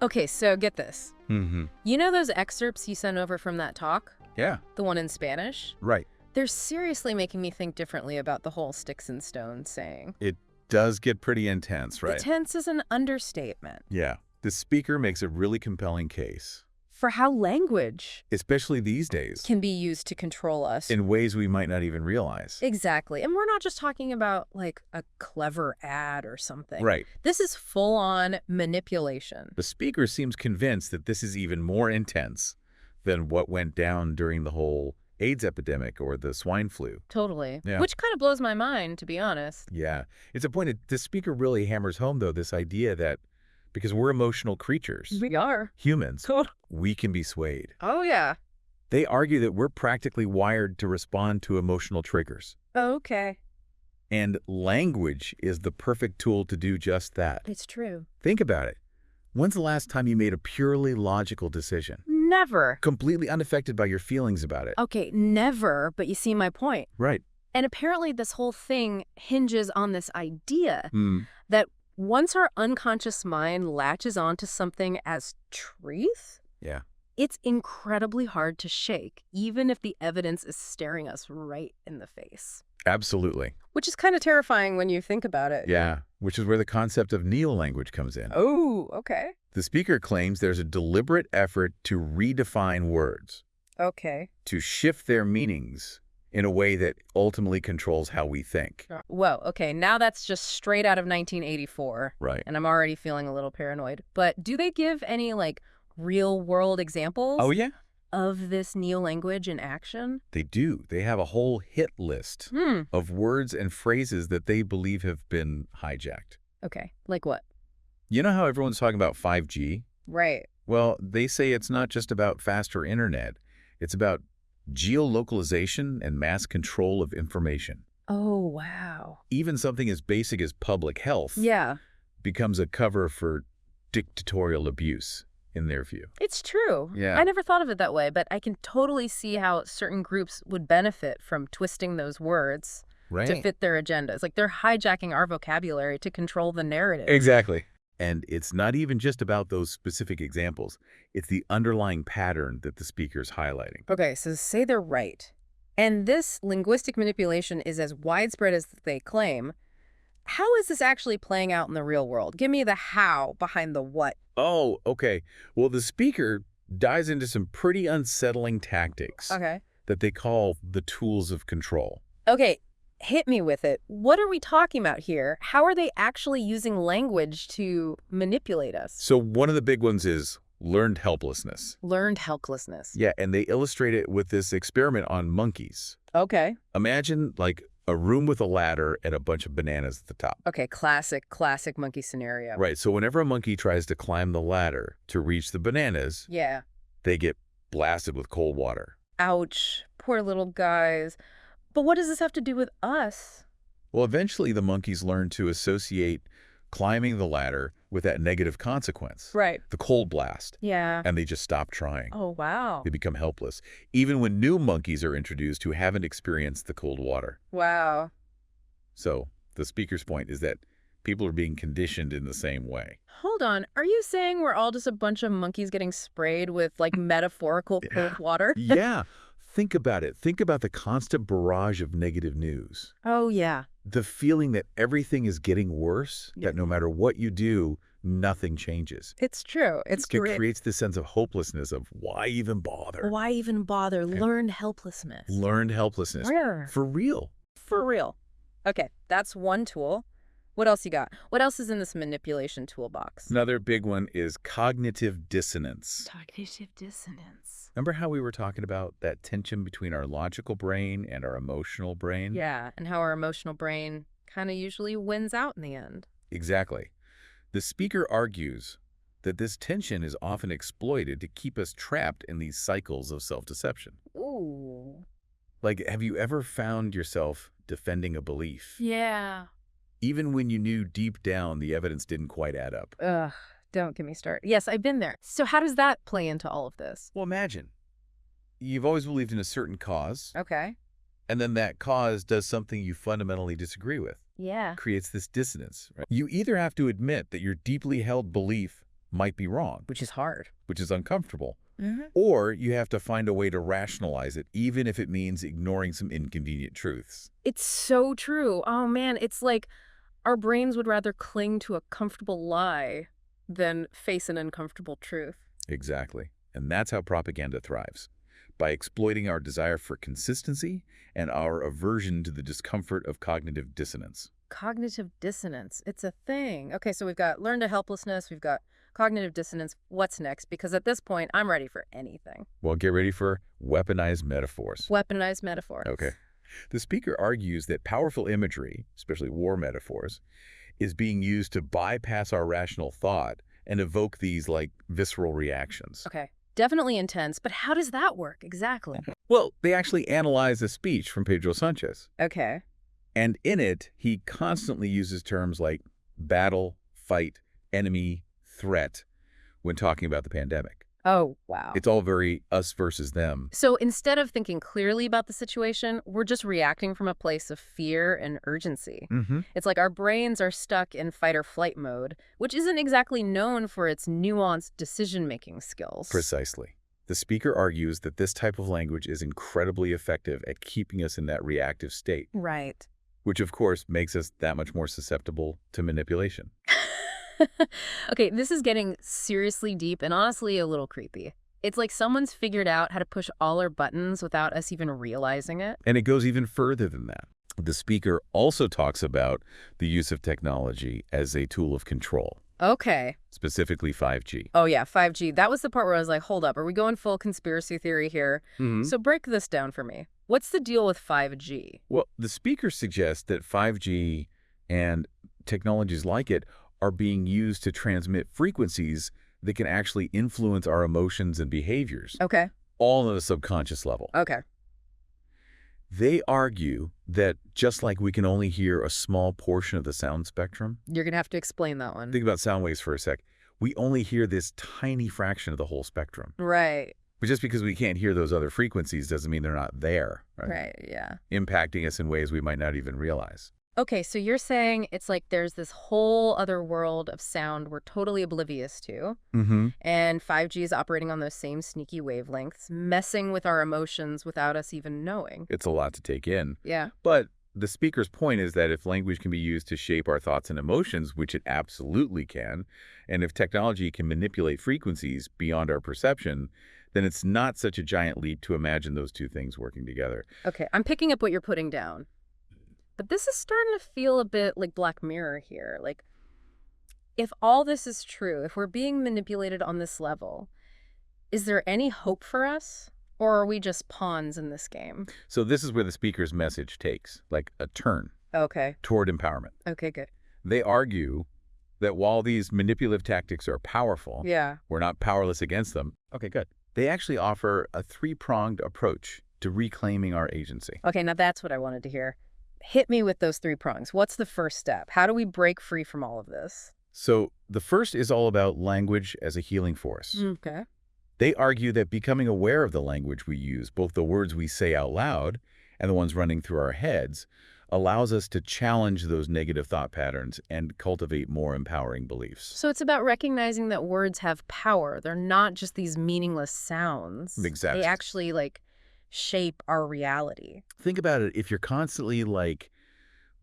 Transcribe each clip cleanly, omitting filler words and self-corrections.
Okay, so get this. Mm-hmm. You know those excerpts you sent over from that talk? Yeah. The one in Spanish? Right. They're seriously making me think differently about the whole sticks and stones saying. It does get pretty intense, right? The tense is an understatement. Yeah. The speaker makes a really compelling case. For how language Especially these days. can be used to control us. In ways we might not even realize. Exactly. And we're not just talking about, like, a clever ad or something. Right. This is full-on manipulation. The speaker seems convinced that this is even more intense than what went down during the whole AIDS epidemic or the swine flu. Totally. Yeah. Which kind of blows my mind, to be honest. Yeah. It's a point that the speaker really hammers home, though, this idea that because we're emotional creatures, We are. humans, we can be swayed. Oh, yeah. They argue that we're practically wired to respond to emotional triggers. Okay. And language is the perfect tool to do just that. It's true. Think about it. When's the last time you made a purely logical decision? Never. Completely unaffected by your feelings about it. Okay, never, but you see my point. Right. And apparently this whole thing hinges on this idea Mm. that once our unconscious mind latches onto something as truth, Yeah. it's incredibly hard to shake, even if the evidence is staring us right in the face. Absolutely. Which is kind of terrifying when you think about it. Yeah. Which is where the concept of neo-language comes in. Oh, okay. The speaker claims there's a deliberate effort to redefine words, Okay. to shift their meanings in a way that ultimately controls how we think. Whoa, okay, now that's just straight out of 1984. Right. And I'm already feeling a little paranoid. But do they give any, like, real-world examples Oh, yeah? of this neo-language in action? They do. They have a whole hit list of words and phrases that they believe have been hijacked. Okay, like what? You know how everyone's talking about 5G? Right. Well, they say it's not just about faster internet. It's about geolocalization and mass control of information. Oh, wow. Even something as basic as public health Yeah, becomes a cover for dictatorial abuse, in their view. it's true. Yeah. I never thought of it that way, but I can totally see how certain groups would benefit from twisting those words Right. to fit their agendas. Like, they're hijacking our vocabulary to control the narrative. Exactly. And it's not even just about those specific examples. It's the underlying pattern that the speaker's highlighting. Okay, so say they're right. And this linguistic manipulation is as widespread as they claim. How is this actually playing out in the real world? Give me the how behind the what. Oh, okay. Well, the speaker dives into some pretty unsettling tactics Okay. that they call the tools of control. Okay, hit me with it. What are we talking about here? How are they actually using language to manipulate us? So one of the big ones is learned helplessness. Learned helplessness. Yeah, and they illustrate it with this experiment on monkeys. Okay. Imagine like a room with a ladder and a bunch of bananas at the top. Okay, classic monkey scenario. Right, so whenever a monkey tries to climb the ladder to reach the bananas, Yeah. they get blasted with cold water. Ouch. Poor little guys. But what does this have to do with us? Well, eventually the monkeys learn to associate climbing the ladder with that negative consequence, Right. the cold blast, Yeah. and they just stop trying. Oh, wow. They become helpless, even when new monkeys are introduced who haven't experienced the cold water. Wow. So the speaker's point is that people are being conditioned in the same way. Hold on. Are you saying we're all just a bunch of monkeys getting sprayed with, like, metaphorical cold water? Yeah. Think about it. Think about the constant barrage of negative news. Oh, yeah. The feeling that everything is getting worse, that no matter what you do, nothing changes. It's true. It's It great. creates this sense of hopelessness of why even bother? Why even bother? Learned helplessness. Learned helplessness. Where? For real. For real. Okay, that's one tool. What else you got? What else is in this manipulation toolbox? Another big one is cognitive dissonance. Cognitive dissonance. Remember how we were talking about that tension between our logical brain and our emotional brain? Yeah, and how our emotional brain kind of usually wins out in the end. Exactly. The speaker argues that this tension is often exploited to keep us trapped in these cycles of self-deception. Ooh. Like, have you ever found yourself defending a belief, Yeah. even when you knew deep down the evidence didn't quite add up? Ugh, don't get me started. Yes, I've been there. So how does that play into all of this? Well, imagine. You've always believed in a certain cause, Okay. and then that cause does something you fundamentally disagree with. Yeah. Creates this dissonance, right? You either have to admit that your deeply held belief might be wrong, Which is hard. which is uncomfortable. Mm-hmm. Or you have to find a way to rationalize it, even if it means ignoring some inconvenient truths. It's so true. Oh, man, it's like our brains would rather cling to a comfortable lie than face an uncomfortable truth. Exactly. And that's how propaganda thrives, by exploiting our desire for consistency and our aversion to the discomfort of cognitive dissonance. Cognitive dissonance. It's a thing. Okay, so we've got learned helplessness. We've got cognitive dissonance. What's next? Because at this point, I'm ready for anything. Well, get ready for weaponized metaphors. Weaponized metaphors. Okay. The speaker argues that powerful imagery, especially war metaphors, is being used to bypass our rational thought and evoke these, like, visceral reactions. Okay. Definitely intense, but how does that work exactly? Well, they actually analyze a speech from Pedro Sanchez. Okay. And in it, he constantly uses terms like battle, fight, enemy, threat when talking about the pandemic. Oh, wow. It's all very us versus them. So instead of thinking clearly about the situation, we're just reacting from a place of fear and urgency. It's like our brains are stuck in fight or flight mode, which isn't exactly known for its nuanced decision-making skills. Precisely. The speaker argues that this type of language is incredibly effective at keeping us in that reactive state, Right. which of course makes us that much more susceptible to manipulation. Okay, this is getting seriously deep and honestly a little creepy. It's like someone's figured out how to push all our buttons without us even realizing it. And it goes even further than that. The speaker also talks about the use of technology as a tool of control, Okay. specifically 5G. Oh yeah, 5G. That was the part where I was like, hold up, are we going full conspiracy theory here? So break this down for me. What's the deal with 5G? Well, the speaker suggests that 5G and technologies like it are being used to transmit frequencies that can actually influence our emotions and behaviors, Okay. all on a subconscious level. Okay. They argue that just like we can only hear a small portion of the sound spectrum, You're going to have to explain that one. think about sound waves for a sec, we only hear this tiny fraction of the whole spectrum. Right. But just because we can't hear those other frequencies doesn't mean they're not there, Right, yeah. impacting us in ways we might not even realize. Okay, so you're saying it's like there's this whole other world of sound we're totally oblivious to, and 5G is operating on those same sneaky wavelengths, messing with our emotions without us even knowing. It's a lot to take in. Yeah. But the speaker's point is that if language can be used to shape our thoughts and emotions, which it absolutely can, and if technology can manipulate frequencies beyond our perception, then it's not such a giant leap to imagine those two things working together. Okay, I'm picking up what you're putting down. But this is starting to feel a bit like Black Mirror here. Like, if all this is true, if we're being manipulated on this level, is there any hope for us? Or are we just pawns in this game? So this is where the speaker's message takes, like, a turn Okay. toward empowerment. Okay, good. They argue that while these manipulative tactics are powerful, Yeah. we're not powerless against them. Okay, good. They actually offer a three-pronged approach to reclaiming our agency. Okay, now that's what I wanted to hear. Hit me with those three prongs. What's the first step? How do we break free from all of this? So the first is all about language as a healing force. Okay. They argue that becoming aware of the language we use, both the words we say out loud and the ones running through our heads, allows us to challenge those negative thought patterns and cultivate more empowering beliefs. So it's about recognizing that words have power. They're not just these meaningless sounds. Exactly. They actually, like, shape our reality. Think about it. If you're constantly, like,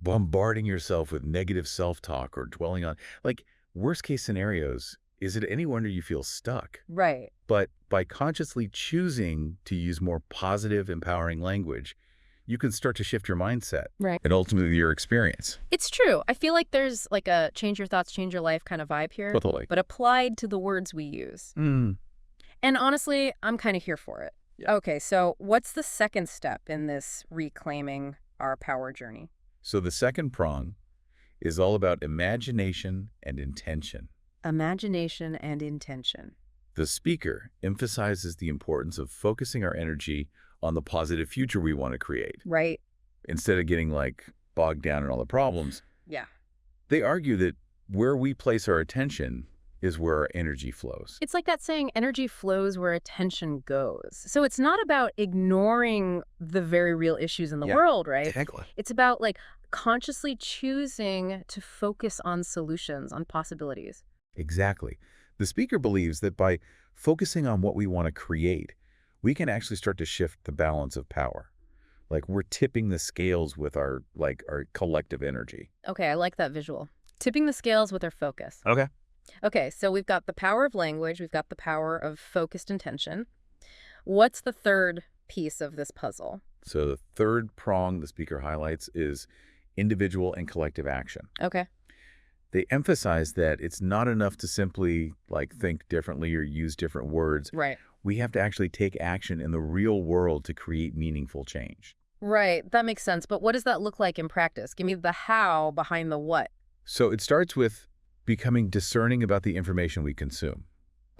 bombarding yourself with negative self-talk or dwelling on, like, worst-case scenarios, is it any wonder you feel stuck? Right. But by consciously choosing to use more positive, empowering language, you can start to shift your mindset Right. and ultimately your experience. It's true. I feel like there's like a change your thoughts, change your life kind of vibe here, Totally. but applied to the words we use. And honestly, I'm kind of here for it. Yeah. Okay, so what's the second step in this reclaiming our power journey? So the second prong is all about imagination and intention. Imagination and intention. The speaker emphasizes the importance of focusing our energy on the positive future we want to create, Right. instead of getting, like, bogged down in all the problems. Yeah. They argue that where we place our attention is where our energy flows. It's like that saying, energy flows where attention goes. So it's not about ignoring the very real issues in the world, right? Exactly. It's about, like, consciously choosing to focus on solutions, on possibilities. Exactly. The speaker believes that by focusing on what we want to create, we can actually start to shift the balance of power. Like we're tipping the scales with our collective energy. Okay, I like that visual. Tipping the scales with our focus. Okay. Okay, so we've got the power of language, we've got the power of focused intention. What's the third piece of this puzzle? So the third prong the speaker highlights is individual and collective action. Okay. They emphasize that it's not enough to simply think differently or use different words. Right. We have to actually take action in the real world to create meaningful change. Right, that makes sense. But what does that look like in practice? Give me the how behind the what. So it starts with becoming discerning about the information we consume,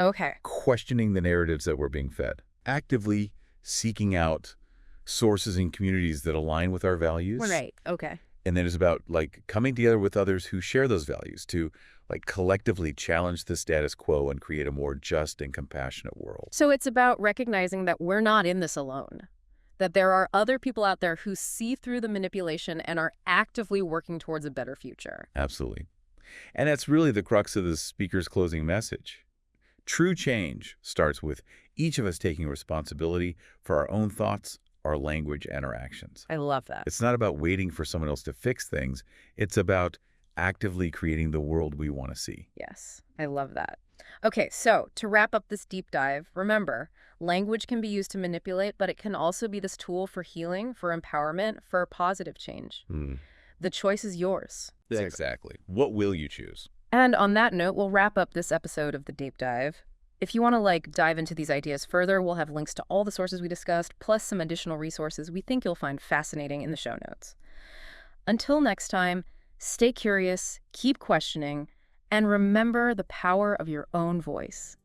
Okay. questioning the narratives that we're being fed, actively seeking out sources and communities that align with our values. Right, okay. And then it's about coming together with others who share those values to collectively challenge the status quo and create a more just and compassionate world. So it's about recognizing that we're not in this alone, that there are other people out there who see through the manipulation and are actively working towards a better future. Absolutely. And that's really the crux of the speaker's closing message. True change starts with each of us taking responsibility for our own thoughts, our language, and our actions. I love that. It's not about waiting for someone else to fix things. It's about actively creating the world we want to see. Yes, I love that. Okay, so to wrap up this deep dive, remember, language can be used to manipulate, but it can also be this tool for healing, for empowerment, for positive change. The choice is yours. Exactly. What will you choose? And on that note, we'll wrap up this episode of the Deep Dive. If you want to dive into these ideas further, we'll have links to all the sources we discussed, plus some additional resources we think you'll find fascinating in the show notes. Until next time, stay curious, keep questioning, and remember the power of your own voice.